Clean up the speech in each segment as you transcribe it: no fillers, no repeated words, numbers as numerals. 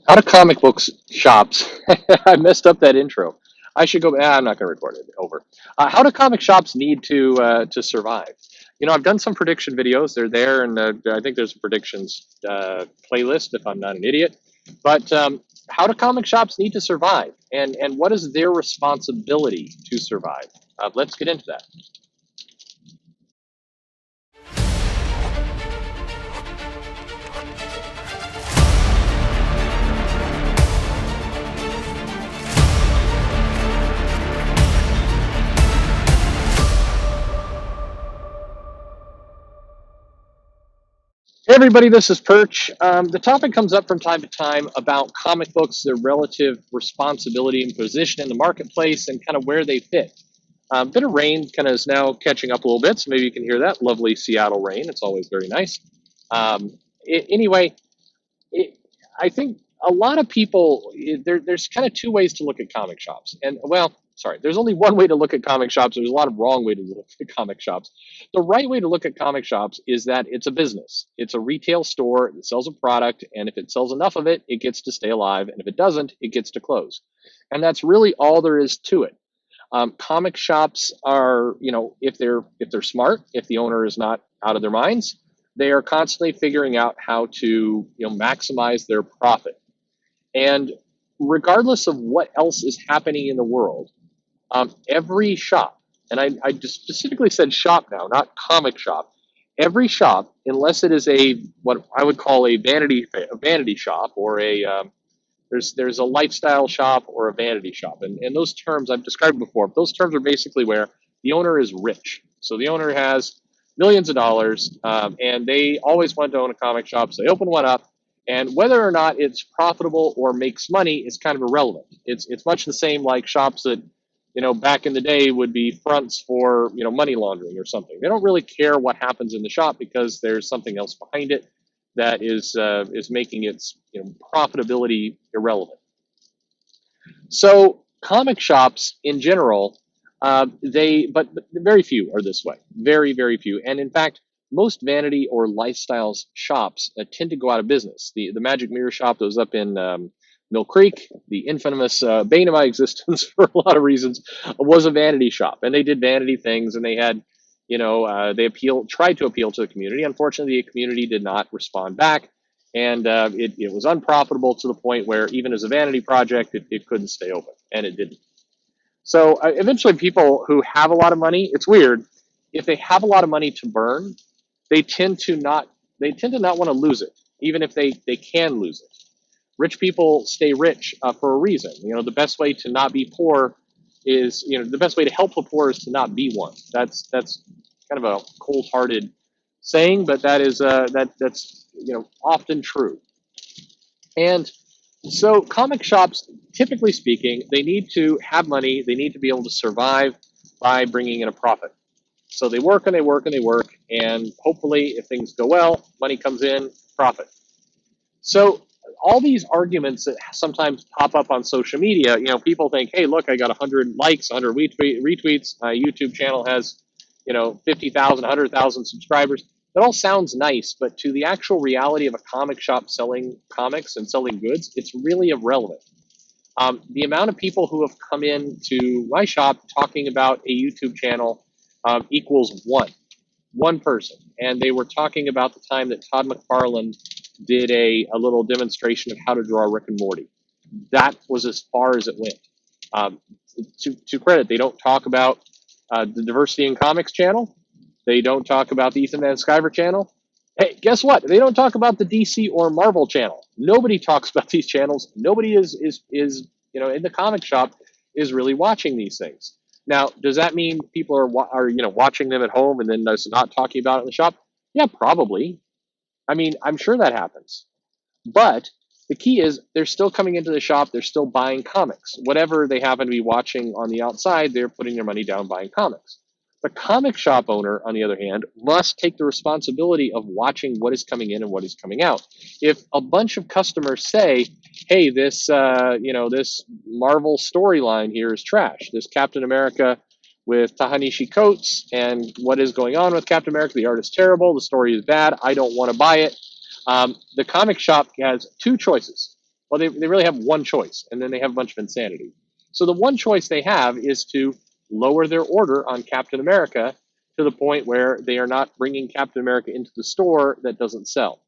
How do comic books shops? I messed up that intro. I should go. I'm not going to record it. Over. How do comic shops need to survive? I've done some prediction videos. They're there, and I think there's a predictions playlist if I'm not an idiot. But how do comic shops need to survive, and what is their responsibility to survive? Let's get into that. Hey everybody, this is Perch. The topic comes up from time to time about comic books, their relative responsibility and position in the marketplace, and kind of where they fit. Bit of rain kind of is now catching up a little bit, so maybe you can hear that lovely Seattle rain. It's always very nice. Anyway, it, I think a lot of people there's kind of two ways to look at comic shops, and well, sorry, there's only one way to look at comic shops. There's a lot of wrong way to look at comic shops. The right way to look at comic shops is that it's a business. It's a retail store that sells a product, and if it sells enough of it, it gets to stay alive, and if it doesn't, it gets to close. And that's really all there is to it. Comic shops are, if they're smart, if the owner is not out of their minds, they are constantly figuring out how to maximize their profit. And regardless of what else is happening in the world, every shop, and I just specifically said shop now, not comic shop. Every shop, unless it is a what I would call a vanity shop or there's a lifestyle shop or a vanity shop, and those terms I've described before. Those terms are basically where the owner is rich. So the owner has millions of dollars, and they always wanted to own a comic shop. So they open one up, and whether or not it's profitable or makes money is kind of irrelevant. It's much the same like shops that back in the day would be fronts for money laundering or something. They don't really care what happens in the shop because there's something else behind it that is making its profitability irrelevant. So comic shops in general, but very few are this way. Very, very few. And in fact, most vanity or lifestyle shops tend to go out of business. The Magic Mirror shop that was up in Mill Creek, the infamous bane of my existence for a lot of reasons, was a vanity shop, and they did vanity things, and they had, they tried to appeal to the community. Unfortunately, the community did not respond back, and it was unprofitable to the point where even as a vanity project, it couldn't stay open, and it didn't. So eventually, people who have a lot of money, it's weird, if they have a lot of money to burn, they tend to not want to lose it, even if they can lose it. Rich people stay rich for a reason. The best way to not be poor is, the best way to help the poor is to not be one. That's kind of a cold-hearted saying, but that's often true. And so comic shops, typically speaking, they need to have money. They need to be able to survive by bringing in a profit. So they work and they work and they work, and hopefully, if things go well, money comes in, profit. So all these arguments that sometimes pop up on social media, people think, hey, look, I got 100 likes, 100 retweets. My YouTube channel has, 50,000, 100,000 subscribers. That all sounds nice, but to the actual reality of a comic shop selling comics and selling goods, it's really irrelevant. The amount of people who have come into my shop talking about a YouTube channel equals one person. And they were talking about the time that Todd McFarlane did a little demonstration of how to draw Rick and Morty. That was as far as it went. To credit, they don't talk about the Diversity in Comics channel. They don't talk about the Ethan Van Sciver channel. Hey, guess what? They don't talk about the DC or Marvel channel. Nobody talks about these channels. Nobody is in the comic shop is really watching these things. Now, does that mean people are watching them at home and then not talking about it in the shop? Yeah, probably. I mean, I'm sure that happens. But the key is they're still coming into the shop. They're still buying comics. Whatever they happen to be watching on the outside, they're putting their money down buying comics. The comic shop owner, on the other hand, must take the responsibility of watching what is coming in and what is coming out. If a bunch of customers say, hey, this Marvel storyline here is trash. This Captain America with Ta-Nehisi Coates and what is going on with Captain America. The art is terrible. The story is bad. I don't want to buy it. The comic shop has two choices. Well, they really have one choice, and then they have a bunch of insanity. So the one choice they have is to lower their order on Captain America to the point where they are not bringing Captain America into the store that doesn't sell.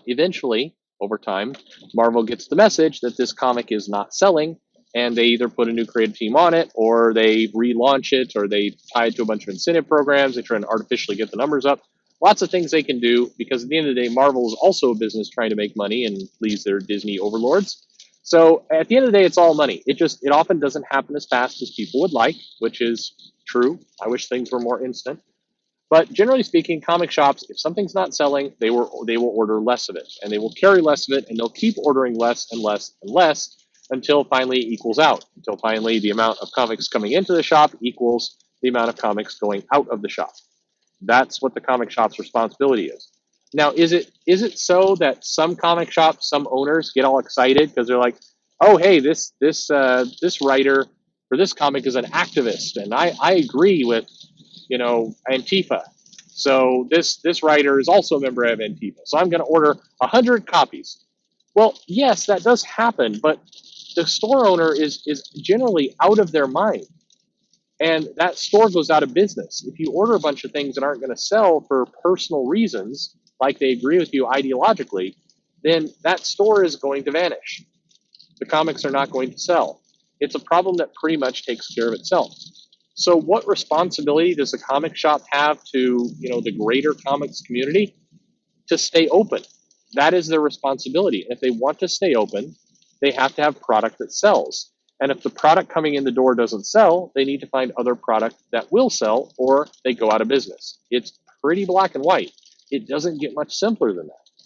Eventually, over time, Marvel gets the message that this comic is not selling, and they either put a new creative team on it, or they relaunch it, or they tie it to a bunch of incentive programs. They try and artificially get the numbers up. Lots of things they can do, because at the end of the day, Marvel is also a business trying to make money and please their Disney overlords. So at the end of the day, it's all money. It often doesn't happen as fast as people would like, which is true. I wish things were more instant. But generally speaking, comic shops, if something's not selling, they will order less of it, and they will carry less of it, and they'll keep ordering less and less and less until finally it equals out. Until finally the amount of comics coming into the shop equals the amount of comics going out of the shop. That's what the comic shop's responsibility is. Now, is it so that some comic shops, some owners get all excited because they're like, oh, hey, this writer for this comic is an activist, and I agree with Antifa. So this writer is also a member of Antifa. So I'm going to order 100 copies. Well, yes, that does happen, but the store owner is generally out of their mind, and that store goes out of business. If you order a bunch of things that aren't going to sell for personal reasons, like they agree with you ideologically, then that store is going to vanish. The comics are not going to sell. It's a problem that pretty much takes care of itself. So what responsibility does the comic shop have to, the greater comics community? To stay open. That is their responsibility. And if they want to stay open, they have to have product that sells. And if the product coming in the door doesn't sell, they need to find other product that will sell, or they go out of business. It's pretty black and white. It doesn't get much simpler than that.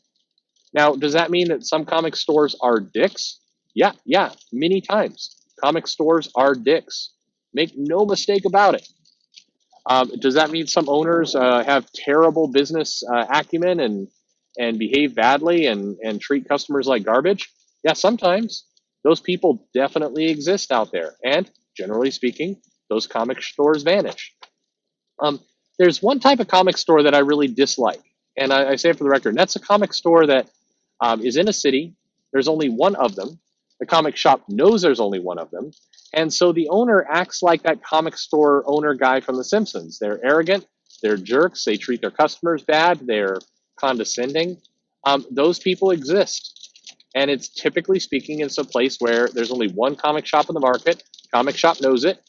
Now, does that mean that some comic stores are dicks? Yeah, many times. Comic stores are dicks. Make no mistake about it. Does that mean some owners have terrible business acumen and behave badly and treat customers like garbage? Yeah, sometimes. Those people definitely exist out there. And generally speaking, those comic stores vanish. There's one type of comic store that I really dislike. And I say it for the record. And that's a comic store that is in a city. There's only one of them. The comic shop knows there's only one of them. And so the owner acts like that comic store owner guy from The Simpsons. They're arrogant. They're jerks. They treat their customers bad. They're condescending. Those people exist. And it's typically speaking, it's a place where there's only one comic shop in the market. Comic shop knows it.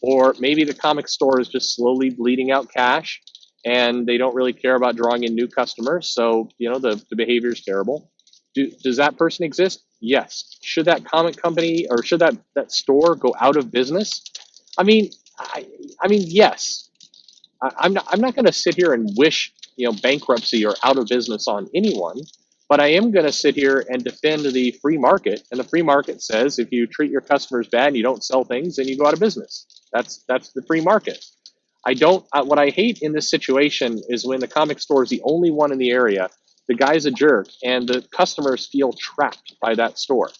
Or maybe the comic store is just slowly bleeding out cash and they don't really care about drawing in new customers. So, the behavior is terrible. Does that person exist? Yes. Should that comic company or should that store go out of business? I mean, yes. I'm not going to sit here and wish bankruptcy or out of business on anyone, but I am going to sit here and defend the free market. And the free market says if you treat your customers bad and you don't sell things, then you go out of business. That's the free market. What I hate in this situation is when the comic store is the only one in the area. The guy's a jerk, and the customers feel trapped by that store.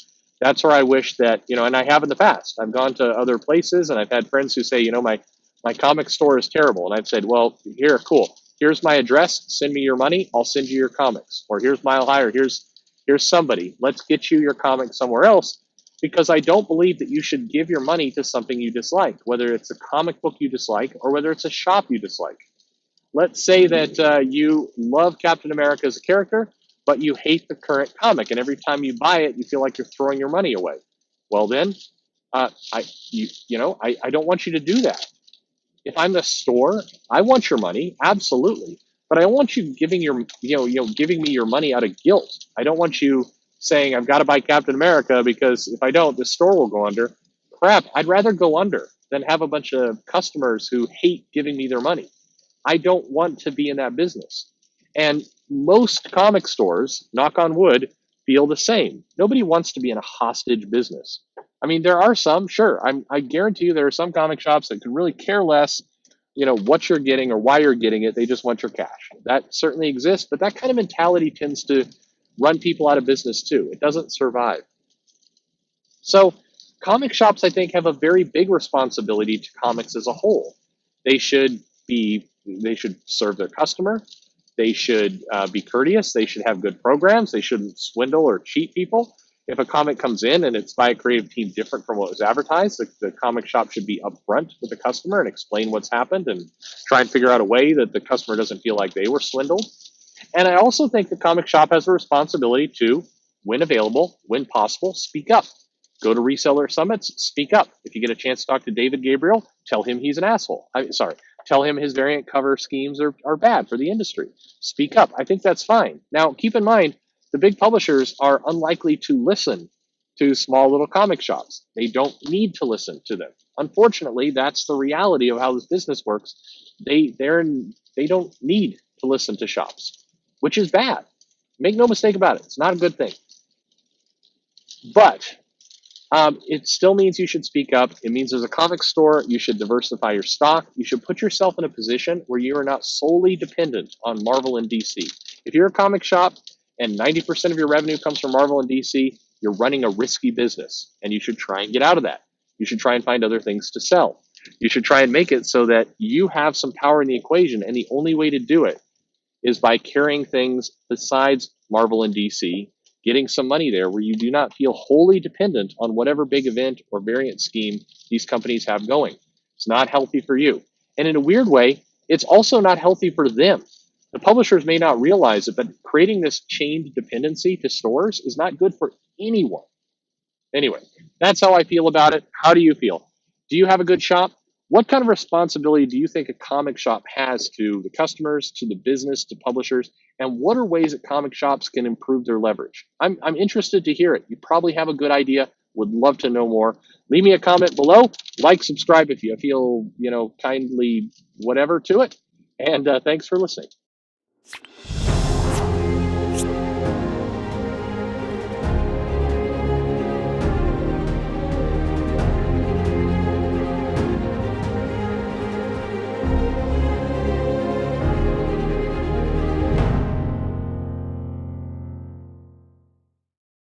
That's where I wish that, and I have in the past. I've gone to other places, and I've had friends who say, my comic store is terrible. And I've said, well, here, cool. Here's my address. Send me your money. I'll send you your comics. Or here's Mile High, or here's somebody. Let's get you your comics somewhere else, because I don't believe that you should give your money to something you dislike, whether it's a comic book you dislike or whether it's a shop you dislike. Let's say that you love Captain America as a character, but you hate the current comic, and every time you buy it, you feel like you're throwing your money away. Well, then, I don't want you to do that. If I'm the store, I want your money, absolutely, but I don't want you giving giving me your money out of guilt. I don't want you saying I've got to buy Captain America because if I don't, the store will go under. Crap! I'd rather go under than have a bunch of customers who hate giving me their money. I don't want to be in that business. And most comic stores, knock on wood, feel the same. Nobody wants to be in a hostage business. I mean, there are some, sure. I guarantee you there are some comic shops that could really care less, what you're getting or why you're getting it. They just want your cash. That certainly exists, but that kind of mentality tends to run people out of business too. It doesn't survive. So comic shops, I think, have a very big responsibility to comics as a whole. They should serve their customer. They should be courteous. They should have good programs. They shouldn't swindle or cheat people. If a comic comes in and it's by a creative team different from what was advertised, the comic shop should be upfront with the customer and explain what's happened and try and figure out a way that the customer doesn't feel like they were swindled. And I also think the comic shop has a responsibility to, when available, when possible, speak up. Go to reseller summits, speak up. If you get a chance to talk to David Gabriel, tell him he's an asshole. Tell him his variant cover schemes are bad for the industry. Speak up. I think that's fine. Now, keep in mind, the big publishers are unlikely to listen to small little comic shops. They don't need to listen to them. Unfortunately, that's the reality of how this business works. They don't need to listen to shops, which is bad. Make no mistake about it. It's not a good thing. But it still means you should speak up. It means as a comic store, you should diversify your stock. You should put yourself in a position where you are not solely dependent on Marvel and DC. If you're a comic shop and 90% of your revenue comes from Marvel and DC, you're running a risky business, and you should try and get out of that. You should try and find other things to sell. You should try and make it so that you have some power in the equation, and the only way to do it is by carrying things besides Marvel and DC, getting some money there where you do not feel wholly dependent on whatever big event or variant scheme these companies have going. It's not healthy for you. And in a weird way, it's also not healthy for them. The publishers may not realize it, but creating this chained dependency to stores is not good for anyone. Anyway, that's how I feel about it. How do you feel? Do you have a good shop? What kind of responsibility do you think a comic shop has to the customers, to the business, to publishers? And what are ways that comic shops can improve their leverage? I'm interested to hear it. You probably have a good idea. Would love to know more. Leave me a comment below. Like, subscribe if you feel, kindly whatever to it. And thanks for listening.